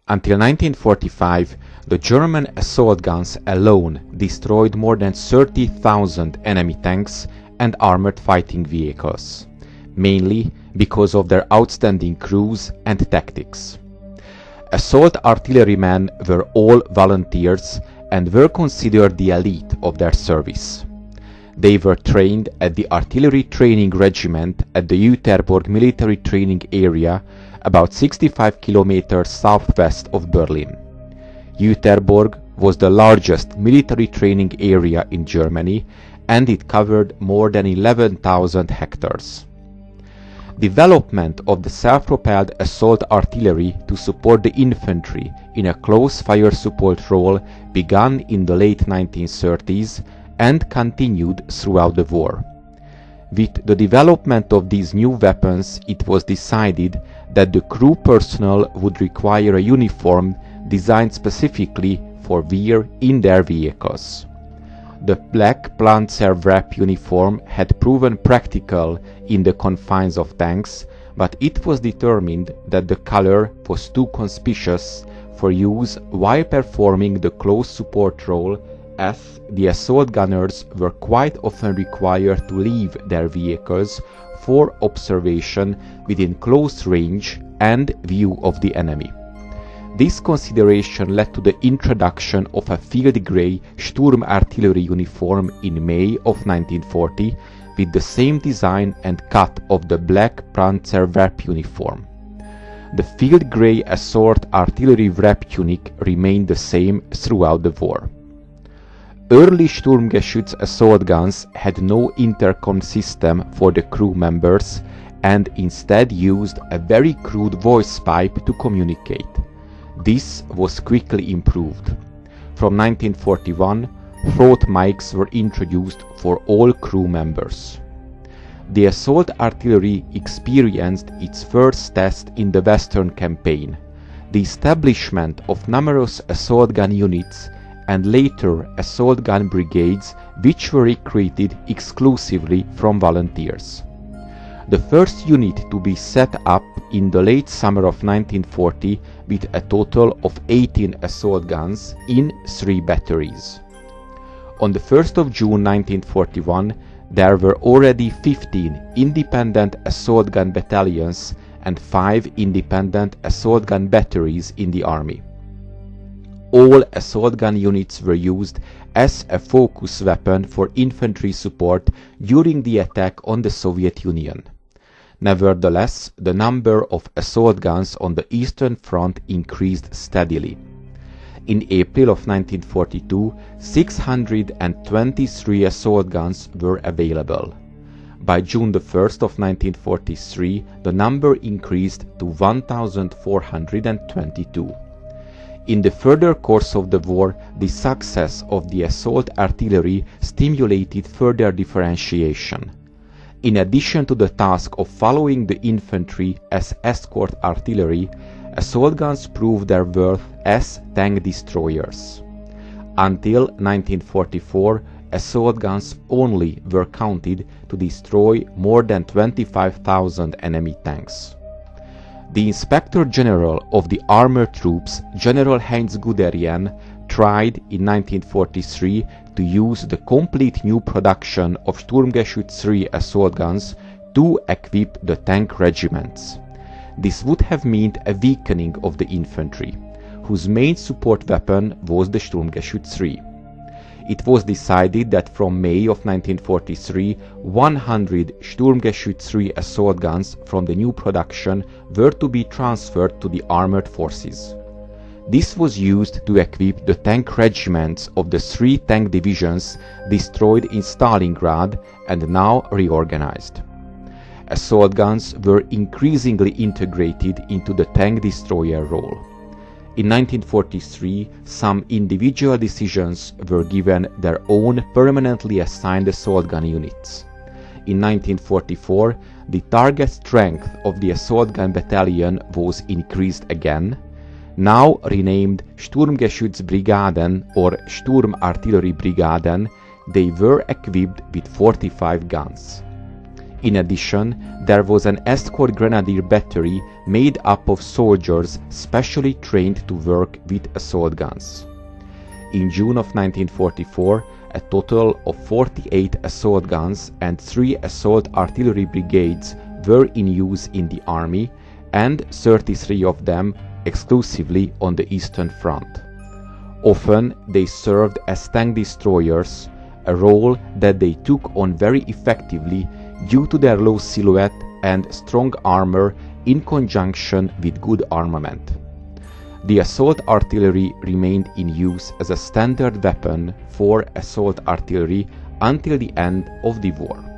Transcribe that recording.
Until 1945, the German assault guns alone destroyed more than 30,000 enemy tanks and armored fighting vehicles, mainly because of their outstanding crews and tactics. Assault artillerymen were all volunteers and were considered the elite of their service. They were trained at the Artillery Training Regiment at the Jüterborg military training area about 65 kilometers southwest of Berlin. Jüterborg was the largest military training area in Germany, and it covered more than 11,000 hectares. Development of the self-propelled assault artillery to support the infantry in a close fire support role began in the late 1930s and continued throughout the war. With the development of these new weapons, it was decided that the crew personnel would require a uniform designed specifically for wear in their vehicles. The black Panzer wrap uniform had proven practical in the confines of tanks, but it was determined that the color was too conspicuous for use while performing the close support role, as the assault gunners were quite often required to leave their vehicles for observation within close range and view of the enemy. This consideration led to the introduction of a field grey Sturmartillerie uniform in May of 1940 with the same design and cut of the black Panzer wrap uniform. The field grey assault artillery wrap tunic remained the same throughout the war. Early Sturmgeschütz assault guns had no intercom system for the crew members and instead used a very crude voice pipe to communicate. This was quickly improved. From 1941, throat mics were introduced for all crew members. The assault artillery experienced its first test in the Western Campaign, the establishment of numerous assault gun units and later assault gun brigades, which were recruited exclusively from volunteers. The first unit to be set up in the late summer of 1940 with a total of 18 assault guns in 3 batteries. On the 1st of June 1941, there were already 15 independent assault gun battalions and 5 independent assault gun batteries in the army. All assault gun units were used as a focus weapon for infantry support during the attack on the Soviet Union. Nevertheless, the number of assault guns on the Eastern Front increased steadily. In April of 1942, 623 assault guns were available. By June 1st of 1943, the number increased to 1,422. In the further course of the war, the success of the assault artillery stimulated further differentiation. In addition to the task of following the infantry as escort artillery, assault guns proved their worth as tank destroyers. Until 1944, assault guns only were counted to destroy more than 25,000 enemy tanks. The Inspector General of the Armored Troops, General Heinz Guderian, tried in 1943 to use the complete new production of Sturmgeschütz III assault guns to equip the tank regiments. This would have meant a weakening of the infantry, whose main support weapon was the Sturmgeschütz III. It was decided that from May of 1943, 100 Sturmgeschütz III assault guns from the new production were to be transferred to the armored forces. This was used to equip the tank regiments of the 3 tank divisions destroyed in Stalingrad and now reorganized. Assault guns were increasingly integrated into the tank destroyer role. In 1943, some individual decisions were given their own permanently assigned assault gun units. In 1944, the target strength of the assault gun battalion was increased again, now renamed Sturmgeschützbrigaden or Sturmartilleriebrigaden. They were equipped with 45 guns. In addition, there was an escort grenadier battery made up of soldiers specially trained to work with assault guns. In June of 1944, a total of 48 assault guns and 3 assault artillery brigades were in use in the army, and 33 of them exclusively on the Eastern Front. Often they served as tank destroyers, a role that they took on very effectively due to their low silhouette and strong armor in conjunction with good armament. The assault artillery remained in use as a standard weapon for assault artillery until the end of the war.